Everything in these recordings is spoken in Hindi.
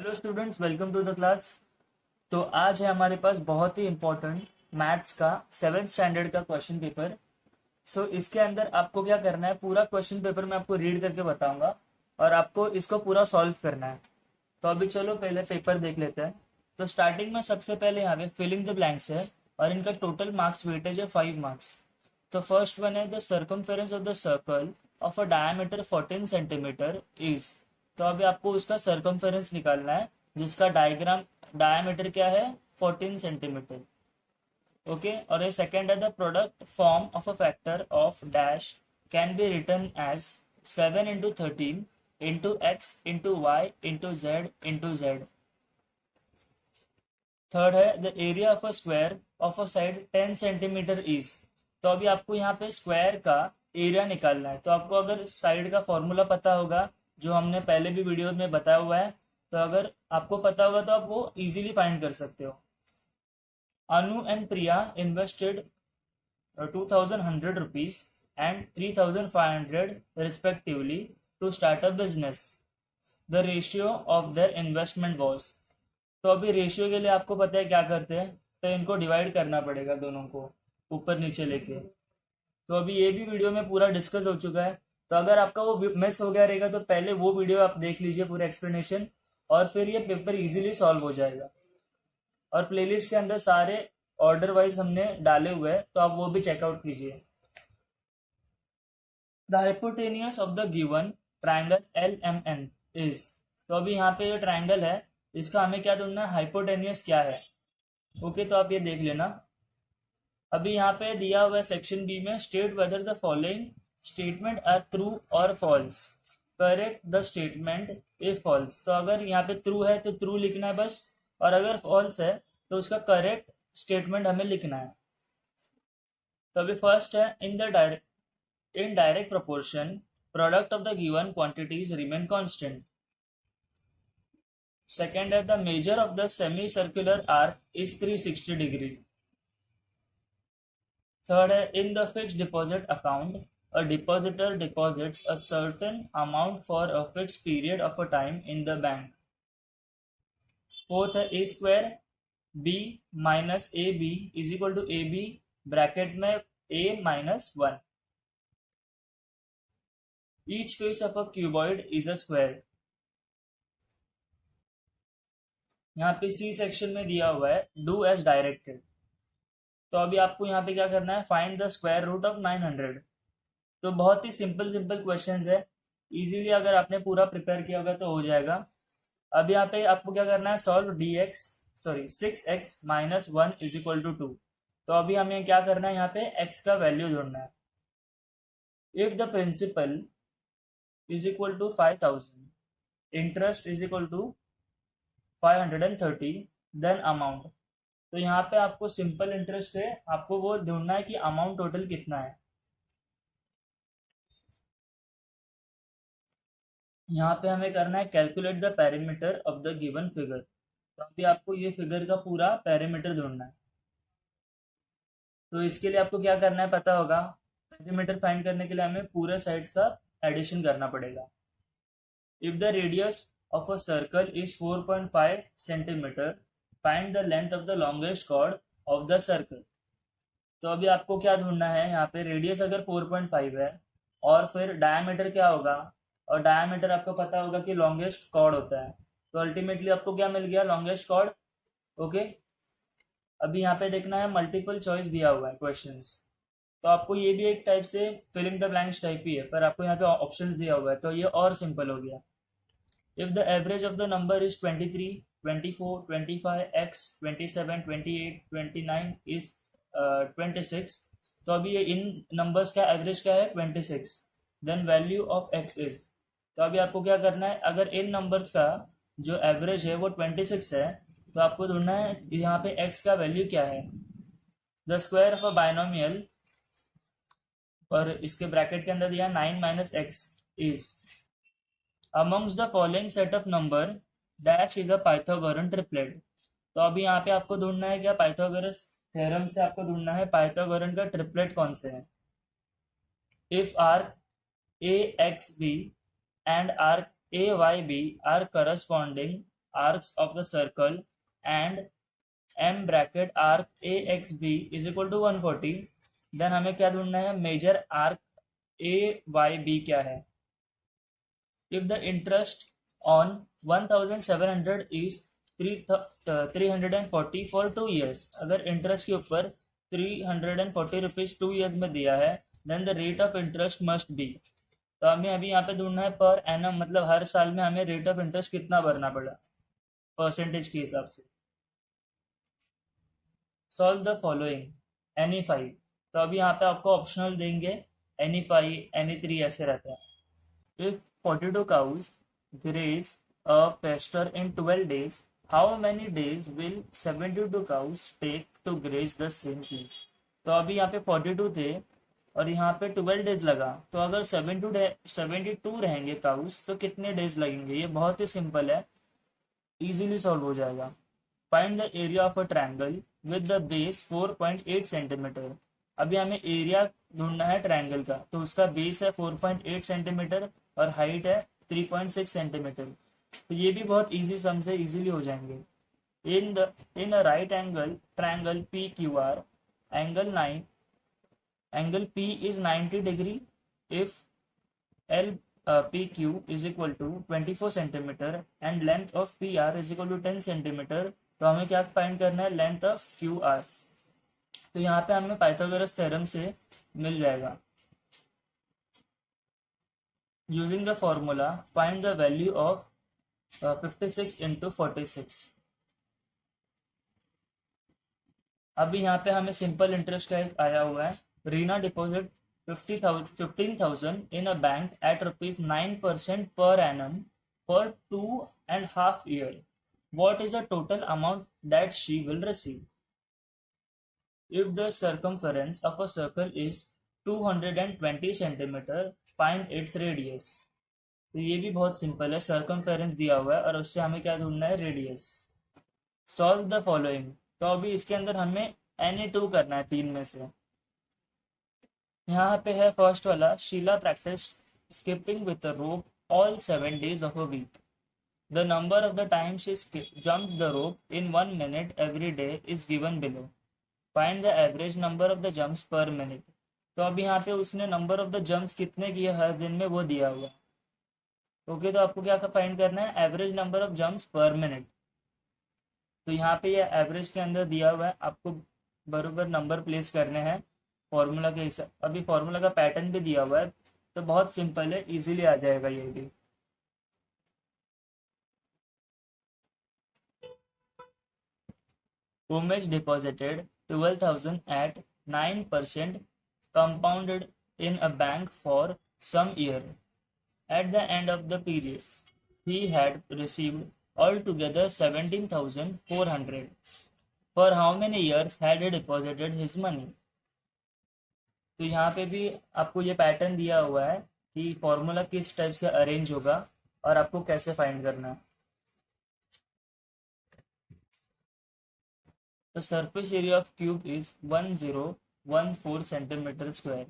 Hello students, welcome to the class. तो आज है हमारे पास बहुत ही इम्पोर्टेंट मैथ्स का 7th स्टैंडर्ड का क्वेश्चन पेपर। इसके अंदर आपको क्या करना है, पूरा क्वेश्चन पेपर मैं आपको रीड करके बताऊंगा और आपको इसको पूरा सॉल्व करना है। तो अभी चलो पहले पेपर देख लेते हैं। तो स्टार्टिंग में सबसे पहले यहाँ पे फिलिंग द ब्लैंक्स है और इनका टोटल मार्क्स वेटेज है 5 मार्क्स। तो फर्स्ट वन है the circumference of the circle of a diameter 14 centimetre is. तो अभी आपको उसका सर्कमफेरेंस निकालना है जिसका डायमीटर क्या है 14 सेंटीमीटर। ओके, और ये सेकेंड है the product form of a factor of dash can be written as 7 into 13 into x into y into z. Third है the area of a square of a side 10 centimetre is. तो अभी आपको यहाँ पे स्क्वायर का एरिया निकालना है। तो आपको अगर साइड का फॉर्मूला पता होगा जो हमने पहले भी वीडियो में बताया हुआ है, तो अगर आपको पता होगा तो आप वो इजीली फाइंड कर सकते हो। Anu and Priya invested 2,100 rupees and 3,500 respectively to start a business. The ratio of their investment was। तो अभी रेशियो के लिए आपको पता है क्या करते हैं, तो इनको डिवाइड करना पड़ेगा दोनों को ऊपर नीचे लेके। तो अभी ये भी वीडियो में पूरा डिस्कस हो चुका है। तो अगर आपका वो मिस हो गया रहेगा तो पहले वो वीडियो आप देख लीजिए पूरा एक्सप्लेनेशन, और फिर ये पेपर इजीली सॉल्व हो जाएगा। और प्लेलिस्ट के अंदर सारे ऑर्डर वाइज हमने डाले हुए हैं, तो आप वो भी चेकआउट कीजिए। The hypotenuse of the given triangle L M N is. तो अभी यहाँ पे ये ट्राइंगल है, इसका हमें क्या ढूंढना है, हाइपोटेनियस क्या है। ओके, तो आप ये देख लेना। अभी यहाँ पे दिया हुआ है सेक्शन बी में, state whether the following statement are true और false, correct the statement if false. तो अगर यहाँ पे ट्रू है तो ट्रू लिखना है बस, और अगर फॉल्स है तो उसका करेक्ट स्टेटमेंट हमें लिखना है। तो अभी फर्स्ट है in direct proportion product of the given quantities remain constant. Second है the measure of the semicircular arc is 360 degree. Third है in the fixed deposit account a depositor deposits a certain amount for a fixed period of a time in the bank. Fourth है a square b minus ab is equal to ab bracket में a minus 1. Each face of a cuboid is a square. यहाँ पे सी सेक्शन में दिया हुआ है डू एज डायरेक्टेड। तो अभी आपको यहाँ पे क्या करना है, find the square root of 900। तो बहुत ही सिंपल सिंपल क्वेश्चंस है, इजीली अगर आपने पूरा प्रिपेयर किया होगा तो हो जाएगा। अब यहाँ पे आपको क्या करना है, solve six X minus 1 is equal to 2। तो अभी हमें क्या करना है, यहाँ पे x का वैल्यू ढूंढना है। If the principal is equal to 5,000, interest is equal to 530, then amount। तो यहाँ पे आपको सिंपल इंटरेस्ट से आपको वो ढूंढना है कि अमाउंट टोटल कितना है। यहाँ पे हमें करना है calculate the parameter of the given figure. तो अभी आपको ये फिगर का पूरा पैरामीटर ढूंढना है। तो इसके लिए आपको क्या करना है पता होगा, पैरामीटर फाइंड करने के लिए हमें पूरे साइड्स का एडिशन करना पड़ेगा। If the radius of a circle is 4.5 centimetre find the length of the longest chord of the circle. तो अभी आपको क्या ढूंढना है, यहाँ पे रेडियस अगर 4.5 है और फिर डायमीटर क्या होगा, और डायमीटर आपको पता होगा कि लॉन्गेस्ट कॉर्ड होता है। तो अल्टीमेटली आपको क्या मिल गया, लॉन्गेस्ट कॉर्ड। ओके, अभी यहाँ पे देखना है, मल्टीपल चॉइस दिया हुआ है क्वेश्चंस। तो आपको ये भी एक टाइप से फिलिंग द ब्लैंक्स टाइप ही है, पर आपको यहाँ पे ऑप्शंस दिया हुआ है तो ये और सिंपल हो गया। If the average of the number is 23, 24, 25, x, 27, 28, 29 is 26। तो अभी ये इन नंबर्स का एवरेज क्या है 26, then value of x is. तो अभी आपको क्या करना है, अगर इन नंबर्स का जो एवरेज है वो 26 है तो आपको ढूंढना है यहाँ पे x का वैल्यू क्या है। The square of a binomial, और इसके ब्रैकेट के अंदर दिया 9 minus x is amongst the following set of number dash is a Pythagorean triplet. तो अभी यहाँ पे आपको ढूंढना है क्या, पाइथागोरस थ्योरम से आपको ढूंढना है पाइथागोरन का ट्रिपलेट कौन से है। If arc A X B and arc A Y B are corresponding arcs of the circle and m bracket arc AXB is equal to 140, then हमें क्या ढूंढना है, मेजर आर्क AYB क्या है. If the interest on 1700 is 340 for 2 years, अगर इंटरेस्ट के ऊपर 340 रुपीज 2 ईयर्स में दिया है, then the rate of interest must be. तो हमें अभी यहाँ पे ढूंढना है पर एनम, मतलब हर साल में हमें रेट ऑफ इंटरेस्ट कितना भरना पड़ा परसेंटेज के हिसाब से. Solve the following any 5. तो अभी यहाँ पे आपको ऑप्शनल देंगे, एनी 5 एनी 3 ऐसे रहता है. If 42 cows graze a pasture in 12 days, how many days will 72 cows take to graze the same place? तो अभी यहाँ पे 42 थे और यहाँ पे 12 डेज लगा, तो अगर 72 रहेंगे काउस तो कितने डेज लगेंगे. ये बहुत ही सिंपल है, इजीली सॉल्व हो जाएगा. Find the area of a triangle with the base 4.8 centimetre. अभी हमें एरिया ढूंढना है ट्रायंगल का, तो उसका बेस है 4.8 सेंटीमीटर और हाइट है 3.6 सेंटीमीटर. तो ये भी बहुत इजी सम से इजीली हो जाएंगे. In a right angle triangle PQR, angle P is 90 degree if LPQ is equal to 24 centimetre and length of PR is equal to 10 centimetre. तो हमें क्या फाइंड करना है, लेंथ ऑफ QR. तो यहाँ पे हमें पाइथागोरस थ्योरम से मिल जाएगा. Using the formula, find the value of 56 into 46. अभी यहाँ पे हमें सिंपल इंटरेस्ट का एक आया हुआ है. Reena deposit 15,000 in a bank at ₹9% per annum for 2.5 years. What is the total amount that she will receive? If the circumference of a circle is 220 centimetre, find its radius. तो ये भी बहुत सिंपल है, सर्कमफेरेंस दिया हुआ है और उससे हमें क्या ढूंढना है, रेडियस. Solve the following. तो अभी इसके अंदर हमें एनी 2 करना है 3 में से. यहाँ पे है फर्स्ट वाला, Sheela practice skipping with a rope all 7 days of a week. The number of the times she jumped the rope in 1 minute every day is given below. Find the average number of the jumps per minute. तो अभी यहाँ पे उसने नंबर ऑफ द जंप्स कितने किए हर दिन में वो दिया हुआ. ओके, तो आपको क्या फाइंड करना है, एवरेज नंबर ऑफ जंप्स पर मिनट. तो यहाँ पे ये एवरेज के अंदर दिया हुआ है, आपको बराबर नंबर प्लेस करने हैं फॉर्मूला के हिसाब. अभी फॉर्मूला का पैटर्न भी दिया हुआ है, तो बहुत सिंपल है, इजीली आ जाएगा ये भी. Umesh deposited 12,000 at 9% compounded in a bank for some year. At the end of the period, he had received altogether 17,400. For how many years had he deposited his money? तो यहाँ पे भी आपको ये पैटर्न दिया हुआ है कि फॉर्मूला किस टाइप से अरेंज होगा और आपको कैसे फाइंड करना है. The surface area of cube is 1014 centimetre square.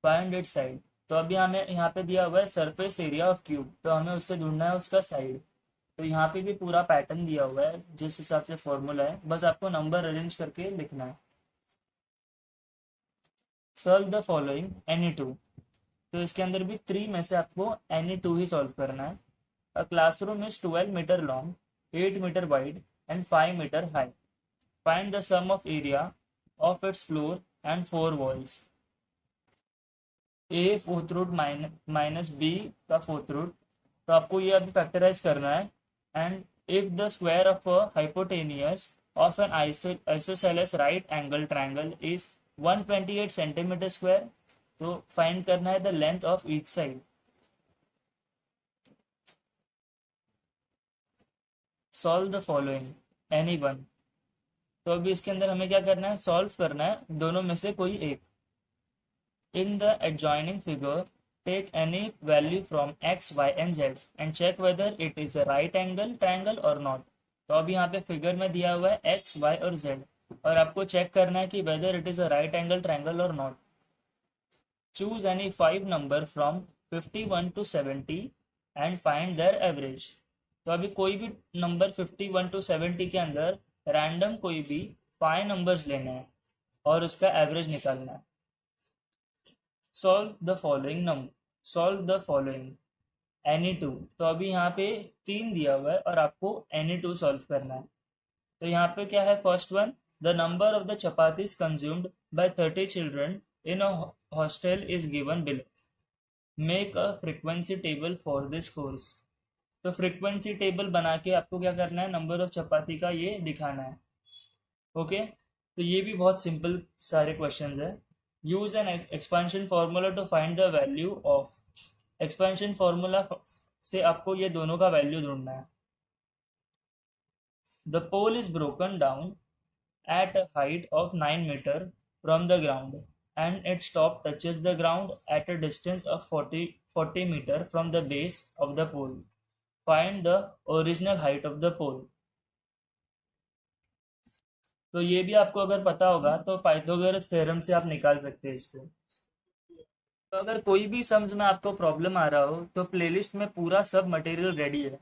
Find its side. तो अभी हमें यहाँ पे दिया हुआ है सरफेस एरिया ऑफ क्यूब, तो हमें उससे ढूंढना है उसका साइड. तो यहाँ पे भी पूरा पैटर्न दिया हुआ है जिस हिसाब से फॉर्मूला है, बस आपको नंबर अरेंज करके लिखना है. Solve the following any 2. तो इसके अंदर भी 3 में से आपको एनी 2 ही सॉल्व करना है. A classroom is 12 metre long, 8 metre wide and 5 metre high. Find the sum of area of its floor and 4 walls. A fourth root minus B का फोर्थ रूट. तो आपको ये अभी फैक्टराइज करना है. And if the square of a hypotenuse of an isosceles right angle triangle is 128 centimetre square, तो फाइंड करना है the length of each side. Solve the following any 1. तो अभी इसके अंदर हमें क्या करना है, सॉल्व करना है दोनों में से कोई एक. In the adjoining figure take any value from x, y and z and check whether it is a right angle triangle और नॉट. तो अभी यहाँ पे फिगर में दिया हुआ है x, y और z और आपको चेक करना है कि whether it is a right angle triangle और not. Choose any 5 number from 51 to 70 and find their average. तो अभी कोई भी नंबर 51 टू 70 के अंदर रैंडम कोई भी 5 नंबर्स लेने हैं और उसका एवरेज निकालना है। Solve the following any two. तो अभी यहाँ पे 3 दिया हुआ है और आपको एनी टू सॉल्व करना है। तो यहाँ पे क्या है, first one, the number of the chapatis consumed by 30 children in a hostel is given below, make a frequency table for this course. तो फ्रीक्वेंसी टेबल बना के आपको क्या करना है, नंबर ऑफ चपाती का ये दिखाना है। ओके, तो ये भी बहुत सिंपल सारे क्वेश्चंस है। Use an expansion formula to find the value of. Expansion formula से आपको ये दोनों का वैल्यू ढूंढना है। The pole is broken down at a height of 9 meter from the ground and its top touches the ground at a distance of 40 meter from the base of the pole. Find the original height of the pole. तो ये भी आपको अगर पता होगा तो पाइथागोरस थ्योरम से आप निकाल सकते हैं इसको। तो अगर कोई भी सम्स में आपको प्रॉब्लम आ रहा हो तो प्लेलिस्ट में पूरा सब मटेरियल रेडी है,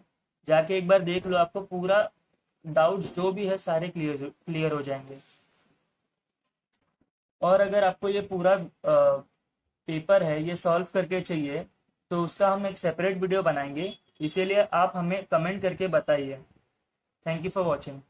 जाके एक बार देख लो, आपको पूरा डाउट्स जो भी है सारे क्लियर हो जाएंगे। और अगर आपको ये पूरा पेपर है ये सॉल्व करके चाहिए तो उसका हम एक सेपरेट वीडियो बनाएंगे, इसीलिए आप हमें कमेंट करके बताइए। Thank you for watching.